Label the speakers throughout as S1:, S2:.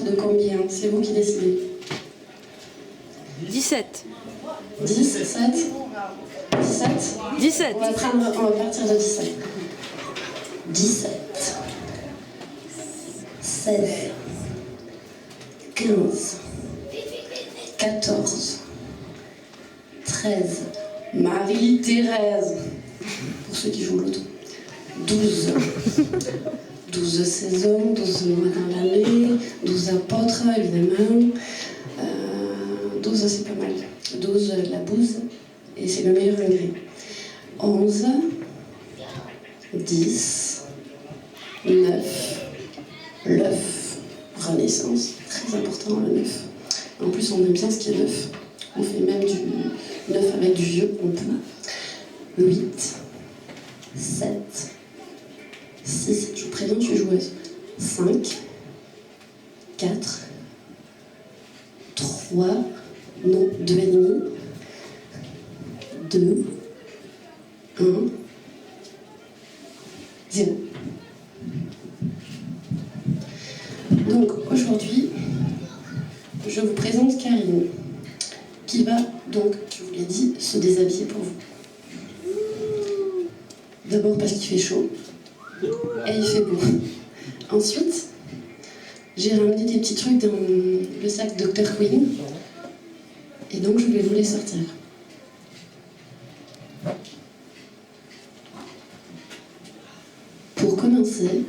S1: partir de combien? C'est vous qui décidez.
S2: 17.
S1: 10, 7, 17.
S2: 17.
S1: On va partir de 17. 17. 16. 15. 14. 13. Marie-Thérèse. Pour ceux qui jouent au loto. 12. 12 saisons, 12 mois dans l'année, 12 apôtres, évidemment. 12, c'est pas mal. 12, la bouse. Et c'est le meilleur ingrédient. 11. 10. 9. L'œuf. Renaissance. Très important, le neuf. En plus, on aime bien ce qui est neuf. On fait même du neuf avec du vieux, on peut. 8. 7. 6, je vous préviens, je suis joueuse. 5, 4, 3, non, 2 et demi, 2, 1, 0. Donc aujourd'hui, je vous présente Karine, qui va donc, je vous l'ai dit, se déshabiller pour vous. D'abord parce qu'il fait chaud. Et il fait beau. Ensuite, j'ai ramené des petits trucs dans le sac Dr. Queen. Et donc, je vais vous les sortir. Pour commencer,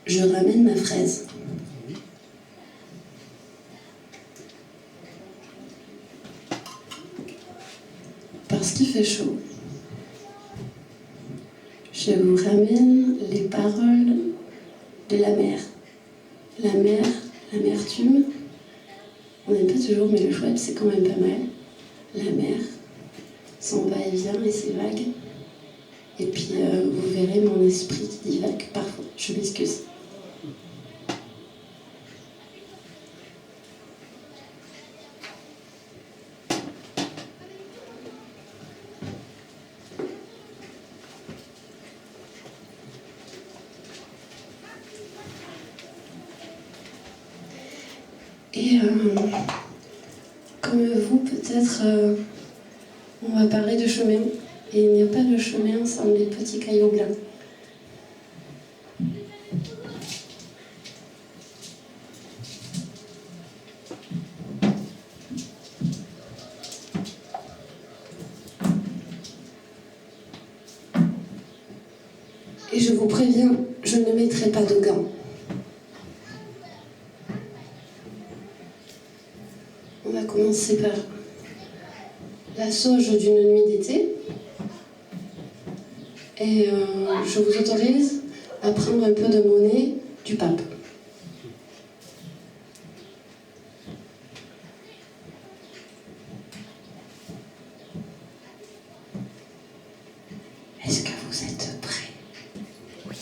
S1: je ramène ma fraise. Parce qu'il fait chaud. Je vous ramène les paroles de la mer. La mer, l'amertume, on n'aime pas toujours, mais le chouette, c'est quand même pas mal. La mer, son va-et-vient et ses vagues. Et puis, vous verrez mon esprit qui divague parfois. Je m'excuse. Et comme vous, peut-être, on va parler de chemin. Et il n'y a pas de chemin sans les petits cailloux blancs. Et je vous préviens, je ne mettrai pas de gants. On va commencer par la sauge d'une nuit d'été. Et je vous autorise à prendre un peu de monnaie du pape. Est-ce que vous êtes prêts? Oui.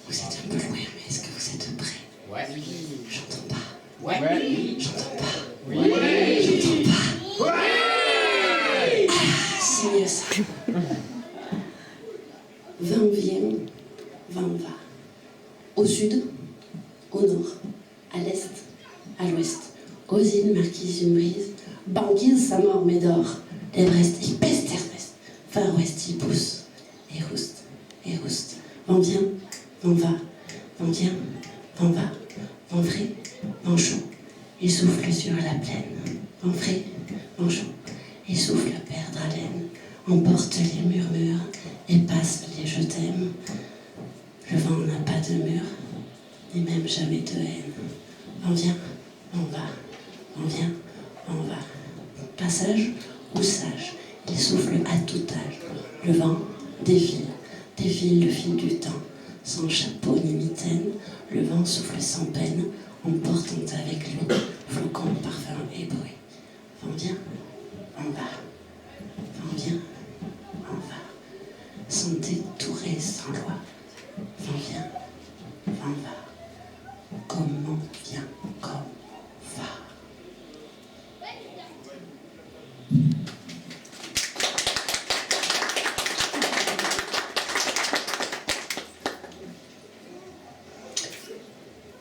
S1: Vous êtes un peu loin, mais est-ce que vous êtes prêts?
S3: Ouais.
S1: J'entends pas.
S3: Ouais.
S1: J'entends pas.
S3: Oui.
S1: J'entends pas.
S3: Ouais.
S1: Ah, c'est mieux ça. Vent vient, vent va. Au sud, au nord, à l'est, à l'ouest. Aux îles marquises une brise. Banquise sa mort Médor. L'Everest, il peste Ernest. Far West, il pousse. Et rouste, et rouste. Vent vient, vent va. Vent vient, vent va. Vent frais, vent chaud. Il souffle sur la plaine. Vent frais, vent chaud. Il souffle perdre haleine. Emporte les murmures et passe les je t'aime. Le vent n'a pas de mur, ni même jamais de haine. Vent vient, vent va. Vent vient, vent va. Passage ou sage, il souffle à tout âge. Le vent défile le fil du temps. Sans chapeau ni mitaine, le vent souffle sans peine, emportant avec lui flocons, parfums et bruit. Vent vient, vent va. Vent vient, vent va. Sans détourer, sans loi. Vent vient, vent va. Comment vient, comme va.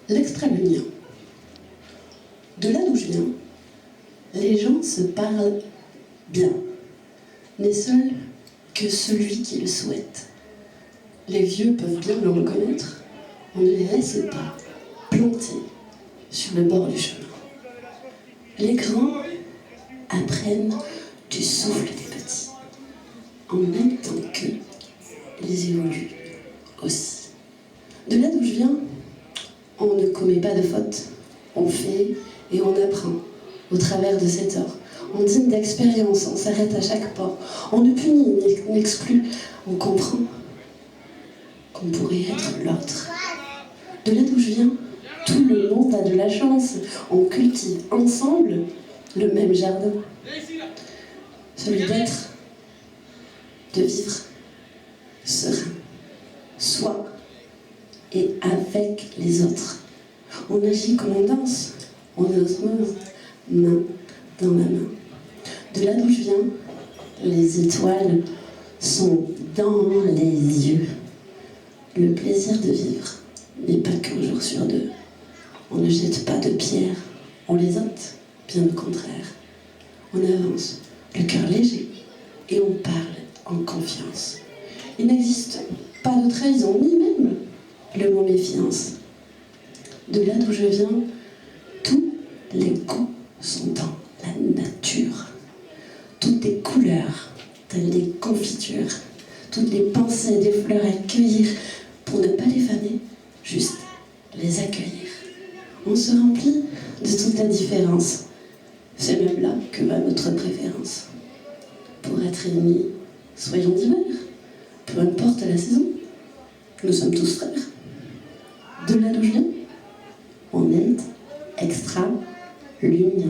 S1: l'extra-lunien. De là d'où je viens, les gens se parlent bien, n'est seul que celui qui le souhaite. Les vieux peuvent bien le reconnaître, on ne les laisse pas plantés sur le bord du chemin. Les grands apprennent du souffle des petits, en même temps qu'eux, ils évoluent aussi. De là d'où je viens, on ne commet pas de fautes, on fait et on apprend au travers de cette heure. On dîne d'expérience, on s'arrête à chaque pas, on ne punit, n'exclut, on comprend qu'on pourrait être l'autre. De là d'où je viens, tout le monde a de la chance, on cultive ensemble le même jardin. Celui d'être, de vivre, serein, soi et avec les autres. On agit comme on danse, on est osmose, main dans la main. De là d'où je viens, les étoiles sont dans les yeux. Le plaisir de vivre n'est pas qu'un jour sur deux. On ne jette pas de pierres, on les ôte, bien au contraire. On avance, le cœur léger, et on parle en confiance. Il n'existe pas de trahison, ni même le mot méfiance. De là d'où je viens, tous les goûts sont dans la nature. Toutes les couleurs, telles des confitures, toutes les pensées, des fleurs à cueillir, pour ne pas les faner, juste les accueillir. On se remplit de toute la différence. C'est même là que va notre préférence. Pour être réunis, soyons divers, peu importe la saison. Nous sommes tous frères. De là d'où je viens, on est extra-lunien.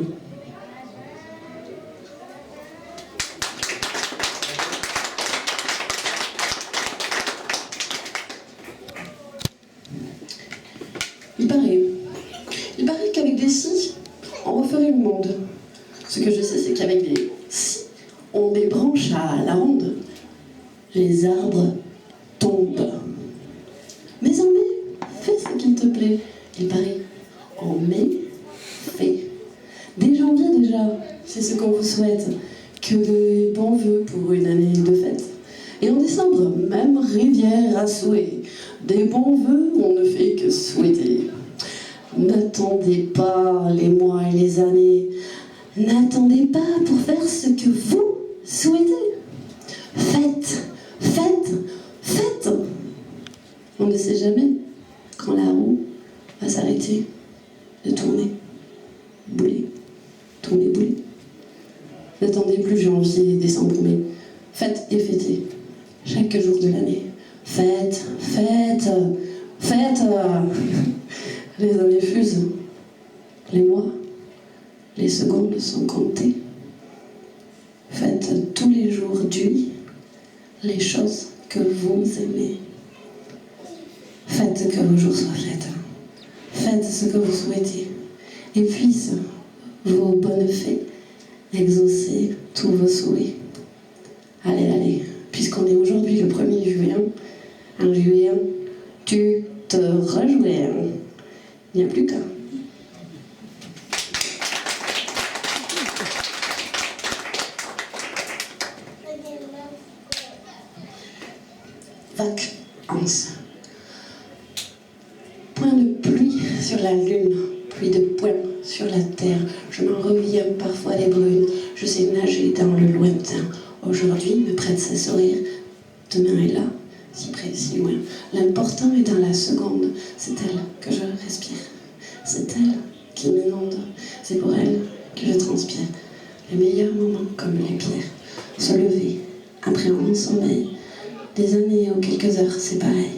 S1: Il paraît qu'avec des si, on referait le monde. Ce que je sais, c'est qu'avec des si, on des branches à la ronde. Les arbres tombent. Mais en mai, fais ce qu'il te plaît. Il paraît, en mai, fais. Dès janvier déjà, c'est ce qu'on vous souhaite. Que de bons vœux pour une année de fête. Et en décembre, même rivière à souhait. Des bons vœux, on ne fait que souhaiter. N'attendez pas les mois et les années. N'attendez pas pour faire ce que vous souhaitez. Faites, faites, faites. On ne sait jamais quand la roue va s'arrêter de tourner. Bouler, tourner, bouler. N'attendez plus janvier, décembre, mai. Faites et fêtez chaque jour de l'année. Faites, faites, faites. Les années fusent, les mois, les secondes sont comptées. Faites tous les jours d'huile les choses que vous aimez. Faites que vos jours soient faits. Faites ce que vous souhaitez. Et puissent vos bonnes fées exaucer tous vos souhaits. Allez, allez, puisqu'on est aujourd'hui le 1er juillet, un juillet, tu te rejouais. Il n'y a plus qu'un. Vacances. Point de pluie sur la lune, pluie de points sur la terre. Je m'en reviens parfois des brunes. Je sais nager dans le lointain. Aujourd'hui me prête ses sourires. Demain est là, si près, si loin. L'important est dans la seconde. C'est elle que je respire. C'est elle qui m'inonde. C'est pour elle que je transpire. Les meilleurs moments comme les pierres. Se lever, après un long sommeil. Des années ou quelques heures, c'est pareil.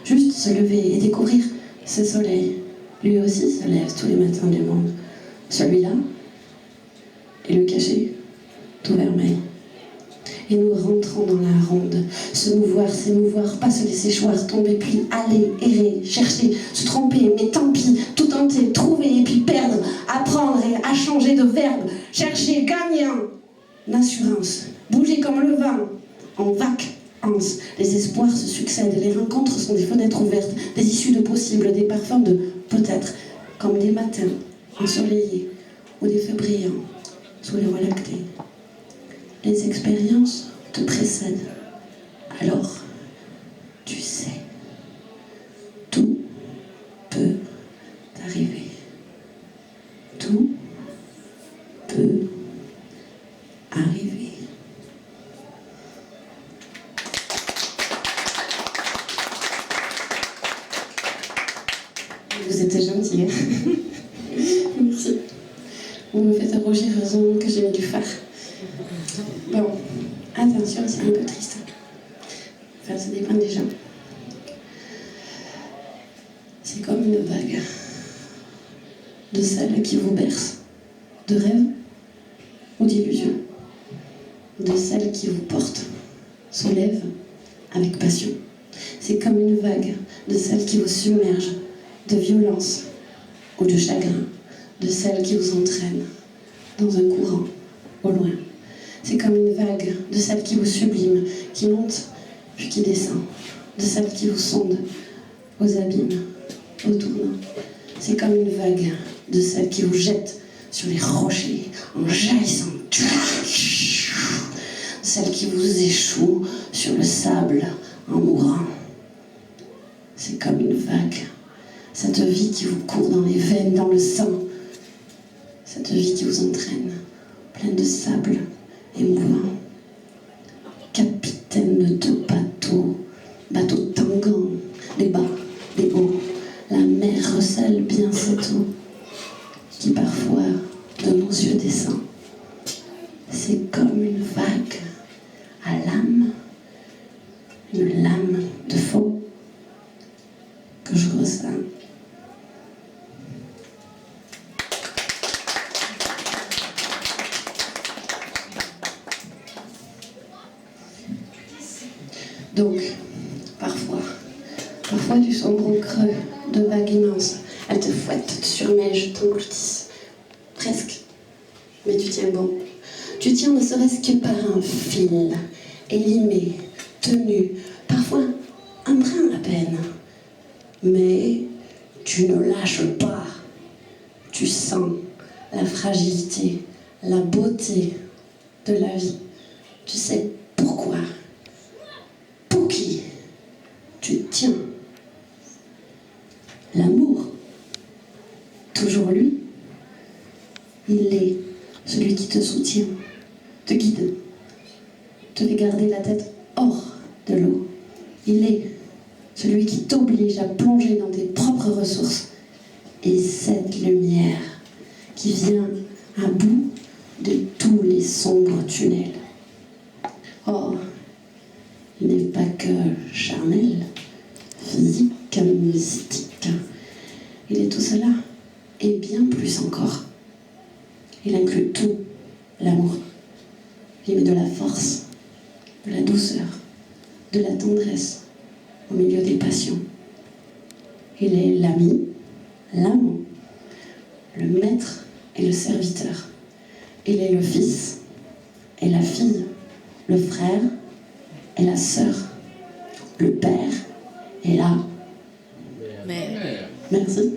S1: Juste se lever et découvrir ce soleil. Lui aussi se lève tous les matins du monde. Celui-là, et le cacher, tout vermeil. Et nous rentrons dans la ronde. Se mouvoir, s'émouvoir, pas se laisser choir, tomber, puis aller, errer, chercher, se tromper, mais tant pis, tout tenter, trouver et puis perdre, apprendre et à changer de verbe, chercher, gagner en assurance, bouger comme le vent, en vague, Hans. Les espoirs se succèdent, les rencontres sont des fenêtres ouvertes, des issues de possibles, des parfums de peut-être, comme des matins ensoleillés ou des feux brillants sous les voies lactées. Les expériences te précèdent. Alors, tu sais, tout peut t'arriver. Tout peut arriver. Vous êtes gentil, hein? Merci. Vous me faites rougir, heureusement que j'ai mis du phare. Bon, attention, c'est un peu triste. Enfin, ça dépend des gens. C'est comme une vague de celles qui vous bercent, de rêves ou d'illusions, de celles qui vous portent, soulèvent avec passion. C'est comme une vague de celles qui vous submergent, de violence ou de chagrin, de celles qui vous entraînent dans un courant au loin. C'est comme une vague de celles qui vous subliment, qui monte puis qui descend, de celles qui vous sondent aux abîmes, au tournant. C'est comme une vague de celles qui vous jettent sur les rochers en jaillissant, celles qui vous échouent sur le sable en mourant. C'est comme une vague, cette vie qui vous court dans les veines, dans le sang, cette vie qui vous entraîne, pleine de sable émouvant. Capitaine de deux bateaux tanguant, les bas, les hauts, la mer recèle bien cette eau qui parfois de nos yeux descend. C'est comme une vague à l'âme, une lame de faux que je ressens. Donc, parfois du sombre au creux de vagues immenses, elles te fouettent, te surmègent, t'engloutissent. Presque. Mais tu tiens bon. Tu tiens ne serait-ce que par un fil, élimé, tenu, parfois un brin à peine. Mais tu ne lâches pas. Tu sens la fragilité, la beauté de la vie. Tu sais pourquoi. Pour qui tu tiens. L'amour, toujours lui, il est celui qui te soutient, te guide, te fait garder la tête hors de l'eau. Il est celui qui t'oblige à plonger dans tes propres ressources. Et cette lumière qui vient à bout de tous les sombres tunnels. Oh, il n'est pas que charnel, physique, mystique. Il est tout cela, et bien plus encore. Il inclut tout, l'amour. Il met de la force, de la douceur, de la tendresse au milieu des passions. Il est l'ami, l'amant, le maître et le serviteur. Il est le fils et la fille, le frère et la sœur, le père et la mère. Merci.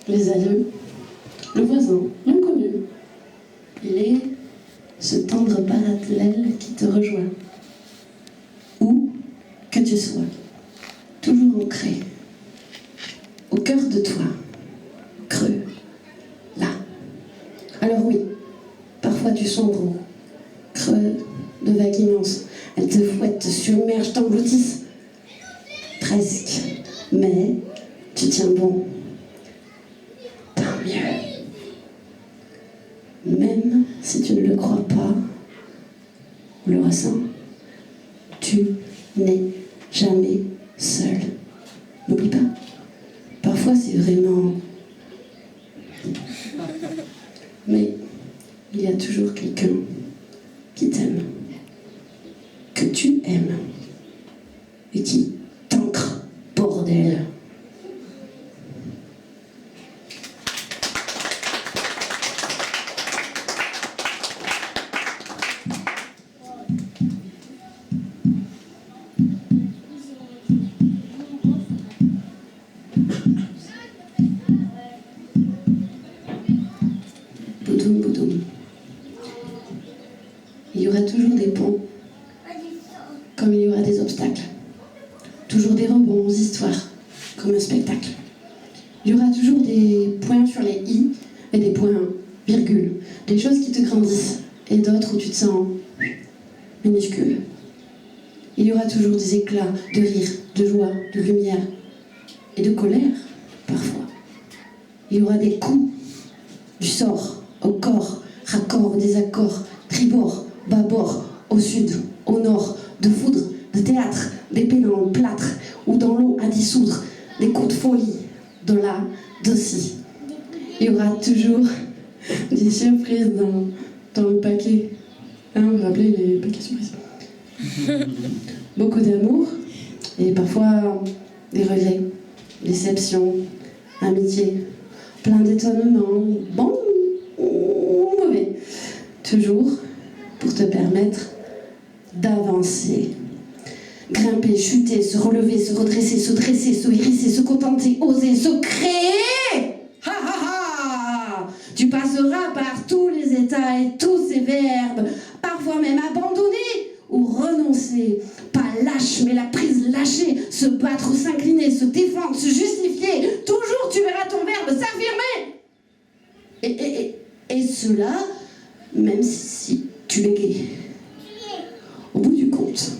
S1: Les aïeux, le voisin, l'inconnu. Il est ce tendre parallèle qui te rejoint. Où que tu sois, toujours ancré, au cœur de toi, creux, là. Alors oui, parfois tu sombres au creux de vagues immenses. Elles te fouettent, te submergent, t'engloutissent. Presque. Mais tu tiens bon. Tant mieux. Même si tu ne le crois pas, ou le ressens, tu n'es jamais seul. N'oublie pas. Parfois c'est vraiment... Mais il y a toujours quelqu'un qui t'aime, que tu aimes, et qui t'ancre, bordel. boudoum, boudoum. Il y aura toujours des ponts, comme il y aura des obstacles. Toujours des rebonds, histoires, comme un spectacle. Il y aura toujours des points sur les i et des points virgules. Des choses qui te grandissent et d'autres où tu te sens minuscule. Il y aura toujours des éclats de rire, de joie, de lumière et de colère, parfois. Il y aura des coups du sort au corps, raccord, désaccord, tribord, bâbord, au sud, au nord, de foudre, de théâtre, d'épée dans le plâtre ou dans l'eau à dissoudre, des coups de folie, de là, d'aussi. Il y aura toujours des surprises dans le paquet. Hein, vous vous rappelez les paquets surprises? Beaucoup d'amour et parfois des regrets, déception, amitié, plein d'étonnements, bon ou mauvais. Toujours pour te permettre d'avancer. Grimper, chuter, se relever, se redresser, se dresser, se hérisser, se contenter, oser, se créer. Ha ha ha! Tu passeras par tous les états et tous ces verbes, parfois même abandonner ou renoncer. Pas lâche, mais la prise lâchée, se battre ou s'incliner, se défendre, se justifier. Toujours tu verras ton verbe s'affirmer. Et cela, même si tu bégayes. Au bout du compte,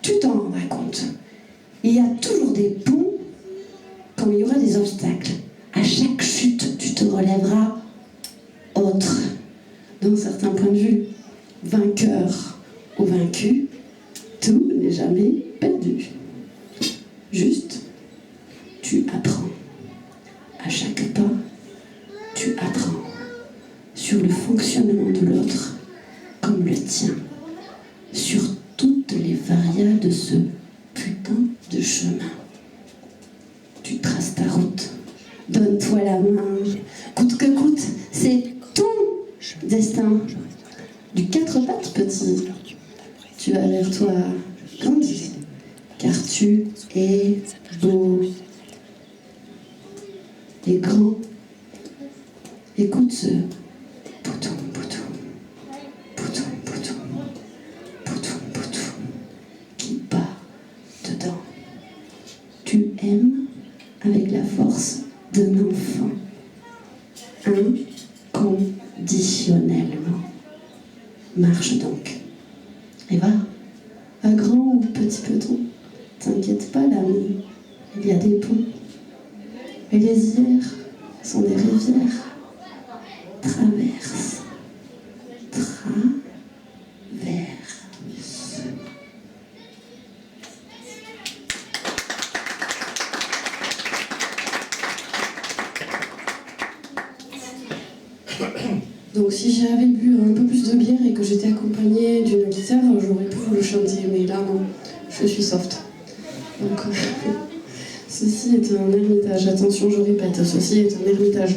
S1: tu t'en rendras compte. Il y a toujours des ponts comme il y aura des obstacles. À chaque chute, tu te relèveras autre. D'un certain point de vue, vainqueur ou vaincu, tout n'est jamais perdu. Juste, tu apprends. À chaque pas, tu apprends sur le fonctionnement de l'autre comme le tien, sur toutes les variables de ce putain de chemin. Tu traces ta route, donne-toi la main, coûte que coûte, c'est ton destin. Du quatre pattes petit, tu vas vers toi grandir, car tu es beau et grand. Écoute ce poutoum, poutoum, poutoum, poutoum, poutoum, poutoum, qui bat dedans. Tu aimes avec la force d'un enfant, inconditionnellement. Marche donc, et va, à grand ou petit peloton, t'inquiète pas l'ami, il y a des ponts, et les ières sont des rivières. Traverse. Donc si j'avais bu un peu plus de bière et que j'étais accompagnée d'une guitare, j'aurais pu vous le chanter, mais là non, je suis soft. Donc ceci est un ermitage, attention je répète, ceci est un ermitage.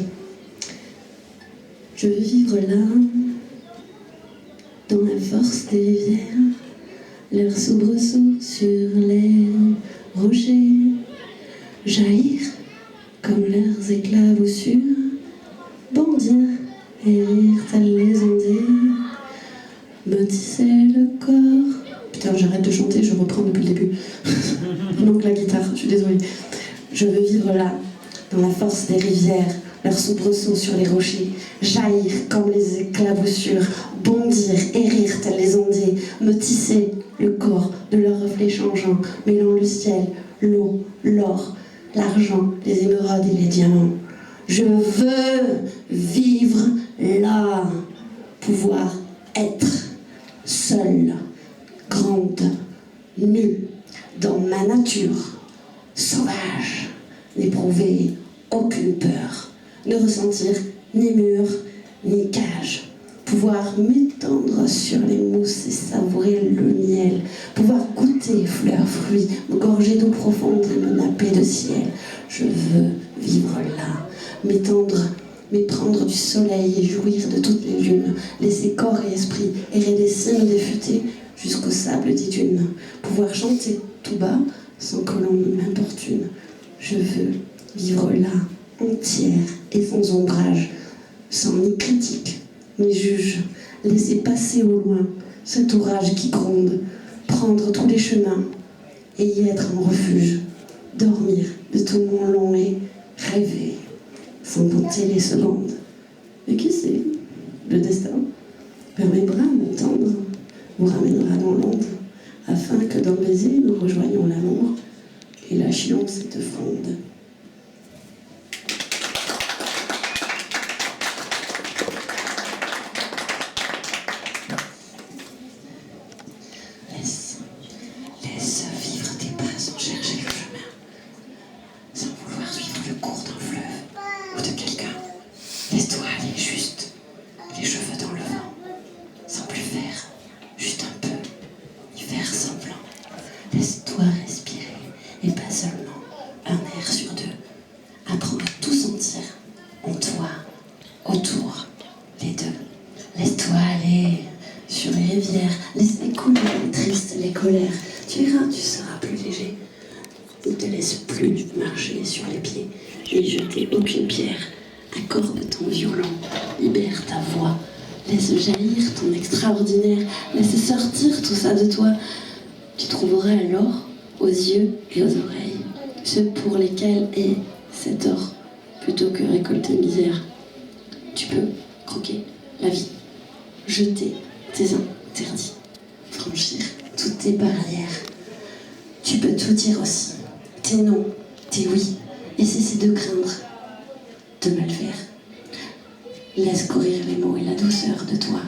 S1: Je veux vivre là, dans la force des rivières, leurs soubresauts sur les rochers, jaillir comme leurs éclaboussures, bondir et rire telles les ondées, me tisser le corps. Putain, j'arrête de chanter, je reprends depuis le début. Il manque la guitare, je suis désolée. Je veux vivre là, dans la force des rivières, leurs soubresauts sur les rochers, jaillir comme les éclaboussures, bondir et rire telles les ondées, me tisser le corps de leurs reflets changeants, mêlant le ciel, l'eau, l'or, l'argent, les émeraudes et les diamants. Je veux vivre là, pouvoir être seule, grande, nue, dans ma nature, sauvage, n'éprouver aucune peur, ne ressentir ni mur, ni cage, pouvoir m'étendre sur les mousses et savourer le miel, pouvoir goûter fleurs, fruits, me gorger d'eau profonde et me napper de ciel. Je veux vivre là, m'étendre, m'éprendre du soleil et jouir de toutes les lunes, laisser corps et esprit errer des cimes des futaies jusqu'au sable des dunes, pouvoir chanter tout bas sans que l'on ne m'importune. Je veux vivre là, entière et sans ombrage, sans ni critique, ni juge, laisser passer au loin cet orage qui gronde, prendre tous les chemins et y être en refuge, dormir de tout mon long et rêver sans compter les secondes. Et qui sait, le destin, vers mes bras mon tendre, vous ramènera dans l'onde, afin que dans le baiser nous rejoignions l'amour et lâchions cette fronde. Laisse vivre tes pas sans chercher le chemin, sans vouloir suivre le cours d'un fleuve ou de quelqu'un. Laisse-toi aller juste, les cheveux dans le vent, sans plus faire, juste un peu, y faire semblant. Laisse-toi respirer, et pas seulement un air sur deux. Apprends à tout sentir, en toi, autour, les deux. Laisse-toi aller sur les rivières, laisse couler les tristes, les colères. Tu verras, tu seras plus léger. Ne te laisse plus marcher sur les pieds, ni jeter aucune pierre. Accorde ton violon, libère ta voix, laisse jaillir ton extraordinaire, laisse sortir tout ça de toi. Tu trouveras alors, aux yeux et aux oreilles, ceux pour lesquels est cet or, plutôt que récolter misère. Tu peux croquer la vie, jeter tes interdits, franchir toutes tes barrières. Tu peux tout dire aussi, tes non, tes oui, et cesser de craindre de mal faire. Laisse courir les mots et la douceur de toi,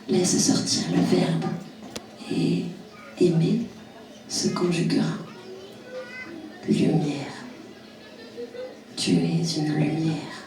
S1: laisse sortir le verbe, et aimer se conjuguera. Lumière, tu es une lumière.